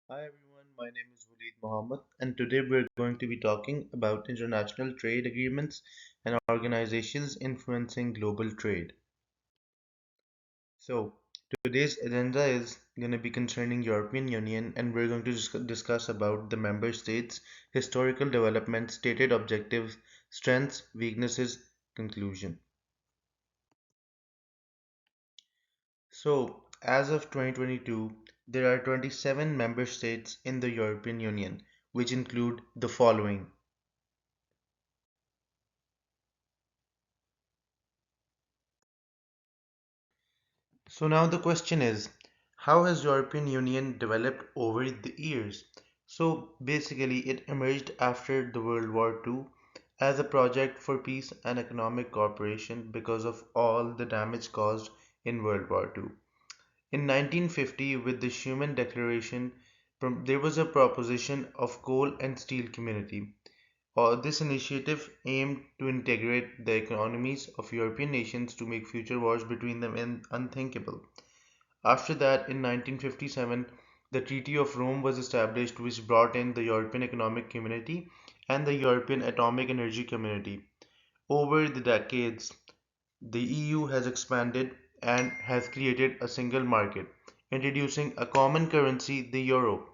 Hi everyone, my name is Waleed Mohammed, and today we're going to be talking about international trade agreements and organizations influencing global trade. So, today's agenda is going to be concerning European Union, and we're going to discuss about the member states, historical development, stated objectives, strengths, weaknesses, conclusion. So, as of 2022, there are 27 member states in the European Union, which include the following. So now the question is, how has European Union developed over the years? So basically it emerged after the World War II as a project for peace and economic cooperation because of all the damage caused in World War II. In 1950, with the Schuman Declaration, there was a proposition of coal and steel community. This initiative aimed to integrate the economies of European nations to make future wars between them unthinkable. After that, in 1957, the Treaty of Rome was established, which brought in the European Economic Community and the European Atomic Energy Community. Over the decades, the EU has expanded and has created a single market, introducing a common currency, the euro.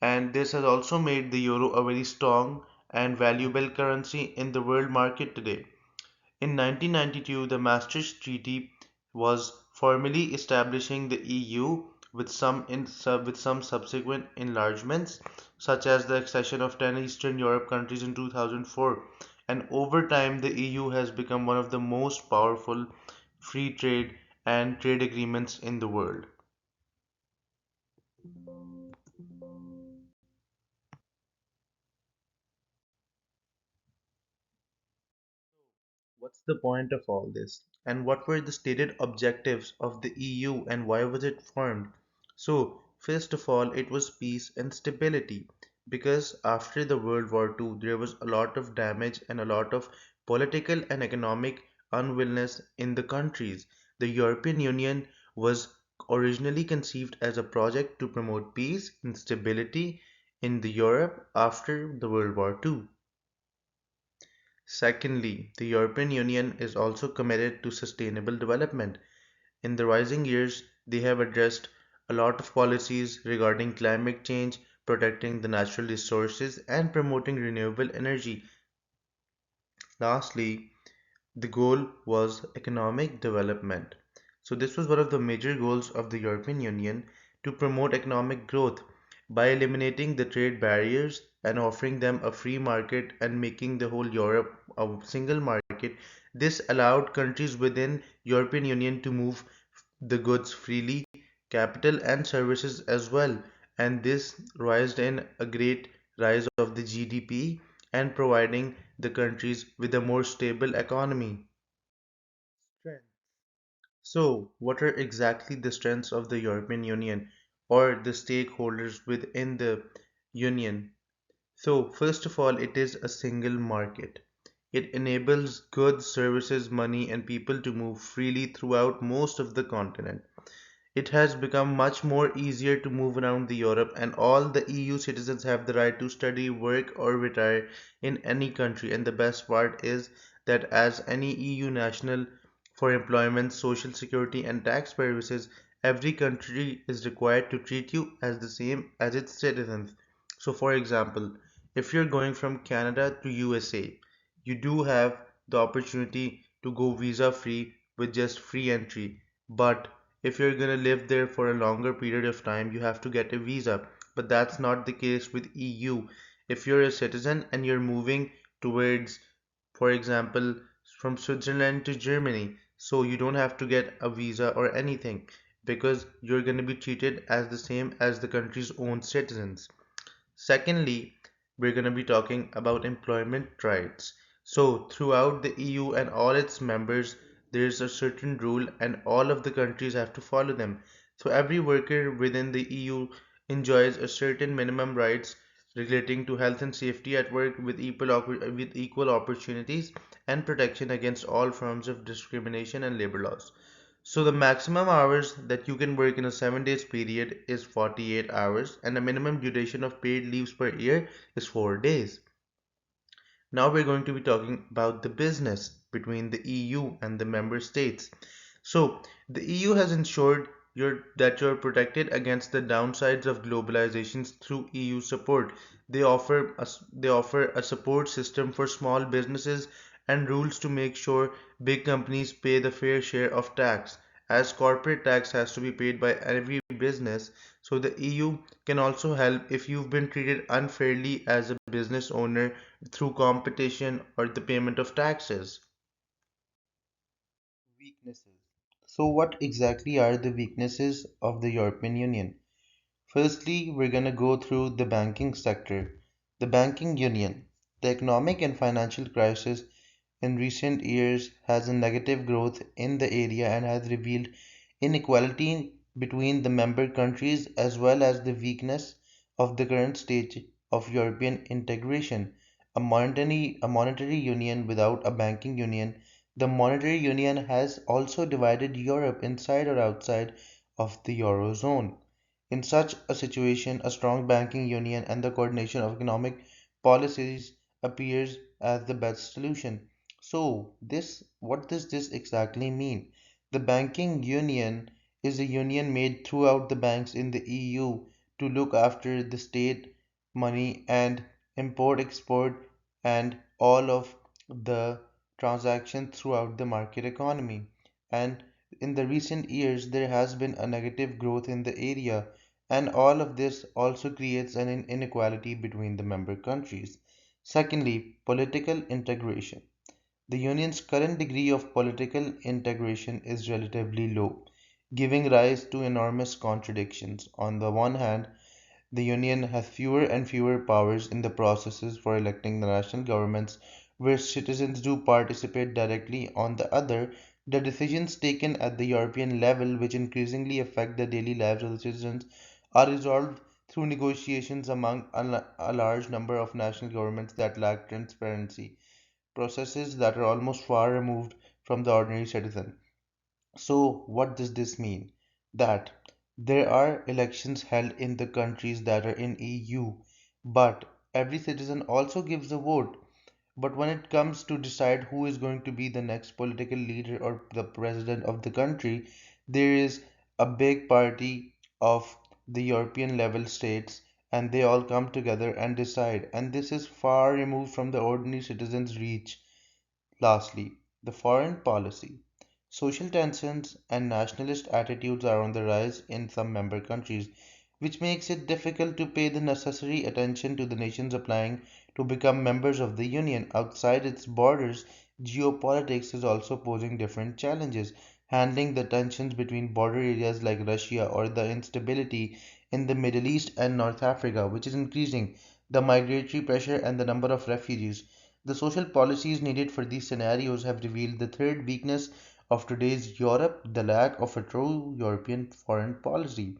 And this has also made the euro a very strong and valuable currency in the world market today. In 1992, the Maastricht Treaty was formally establishing the EU with some subsequent enlargements, such as the accession of 10 Eastern Europe countries in 2004. And over time, the EU has become one of the most powerful free trade and trade agreements in the world. What's the point of all this? And what were the stated objectives of the EU and why was it formed? So, first of all, it was peace and stability. Because after the World War II, there was a lot of damage and a lot of political and economic unwillness in the countries. The European Union was originally conceived as a project to promote peace and stability in the Europe after the World War II. Secondly, the European Union is also committed to sustainable development. In the rising years, they have addressed a lot of policies regarding climate change, protecting the natural resources, and promoting renewable energy. Lastly, the goal was economic development. So, this was one of the major goals of the European Union to promote economic growth by eliminating the trade barriers and offering them a free market and making the whole Europe a single market. This allowed countries within European Union to move the goods freely, capital and services as well. And this raised in a great rise of the GDP and providing the countries with a more stable economy. Strength. So, what are exactly the strengths of the European Union or the stakeholders within the Union? So, first of all, it is a single market. It enables goods, services, money, and people to move freely throughout most of the continent. It has become much more easier to move around the Europe, and all the EU citizens have the right to study, work, or retire in any country. And the best part is that as any EU national for employment, social security, and tax purposes, every country is required to treat you as the same as its citizens. So, for example, if you're going from Canada to USA, you do have the opportunity to go visa free with just free entry. But if you're gonna live there for a longer period of time, you have to get a visa. But that's not the case with EU. If you're a citizen and you're moving towards, for example, from Switzerland to Germany, so you don't have to get a visa or anything because you're going to be treated as the same as the country's own citizens. Secondly, we're going to be talking about employment rights. So, throughout the EU and all its members, there's a certain rule, and all of the countries have to follow them. So, every worker within the EU enjoys a certain minimum rights relating to health and safety at work with equal opportunities and protection against all forms of discrimination and labor laws. So the maximum hours that you can work in a 7 days period is 48 hours and the minimum duration of paid leaves per year is 4 days. Now we're going to be talking about the business between the EU and the member states. So the EU has ensured that you're protected against the downsides of globalizations through EU support. They offer a support system for small businesses and rules to make sure big companies pay the fair share of tax, as corporate tax has to be paid by every business. So the EU can also help if you've been treated unfairly as a business owner through competition or the payment of taxes. Weaknesses. So, what exactly are the weaknesses of the European Union? Firstly, we're going to go through the banking sector. The banking union. The economic and financial crisis in recent years has a negative growth in the area and has revealed inequality between the member countries as well as the weakness of the current stage of European integration. A monetary union without a banking union. The monetary union has also divided Europe inside or outside of the Eurozone. In such a situation, a strong banking union and the coordination of economic policies appears as the best solution. So, what does this exactly mean? The banking union is a union made throughout the banks in the EU to look after the state money and import export and all of the transactions throughout the market economy. And in the recent years, there has been a negative growth in the area, and all of this also creates an inequality between the member countries. Secondly, political integration. The Union's current degree of political integration is relatively low, giving rise to enormous contradictions. On the one hand, the Union has fewer and fewer powers in the processes for electing the national governments, where citizens do participate directly. On the other, the decisions taken at the European level, which increasingly affect the daily lives of the citizens, are resolved through negotiations among a large number of national governments that lack transparency, processes that are almost far removed from the ordinary citizen. So, what does this mean? That there are elections held in the countries that are in EU, but every citizen also gives a vote. But when it comes to decide who is going to be the next political leader or the president of the country, there is a big party of the European level states and they all come together and decide. And this is far removed from the ordinary citizen's reach. Lastly, the foreign policy. Social tensions and nationalist attitudes are on the rise in some member countries, which makes it difficult to pay the necessary attention to the nations applying to become members of the Union. Outside its borders, geopolitics is also posing different challenges. Handling the tensions between border areas like Russia or the instability in the Middle East and North Africa, which is increasing the migratory pressure and the number of refugees. The social policies needed for these scenarios have revealed the third weakness of today's Europe, the lack of a true European foreign policy.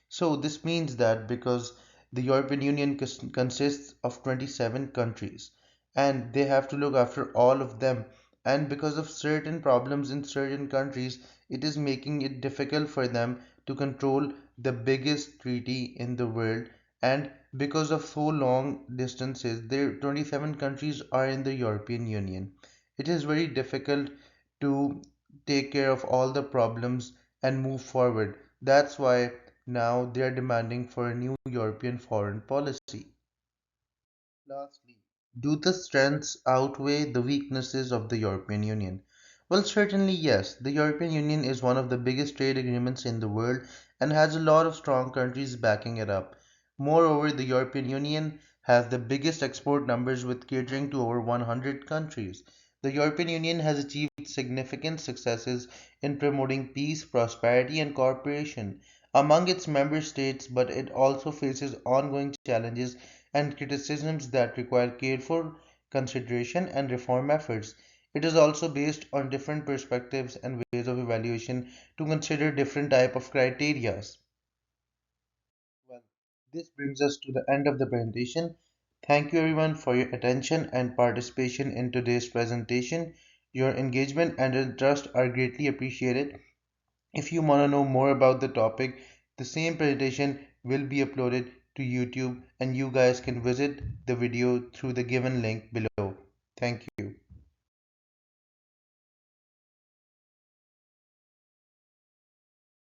So, this means that because the European Union consists of 27 countries and they have to look after all of them, and because of certain problems in certain countries, it is making it difficult for them to control the biggest treaty in the world. And because of so long distances, there 27 countries are in the European Union. It is very difficult to take care of all the problems and move forward. That's why now they are demanding for a new European foreign policy. Lastly, do the strengths outweigh the weaknesses of the European Union? Well, certainly yes. The European Union is one of the biggest trade agreements in the world and has a lot of strong countries backing it up. Moreover, the European Union has the biggest export numbers with catering to over 100 countries. The European Union has achieved significant successes in promoting peace, prosperity, and cooperation among its member states, but it also faces ongoing challenges and criticisms that require careful consideration and reform efforts. It is also based on different perspectives and ways of evaluation to consider different type of criteria. Well, this brings us to the end of the presentation. Thank you everyone for your attention and participation in today's presentation. Your engagement and interest are greatly appreciated. If you want to know more about the topic, the same presentation will be uploaded to YouTube and you guys can visit the video through the given link below. Thank you.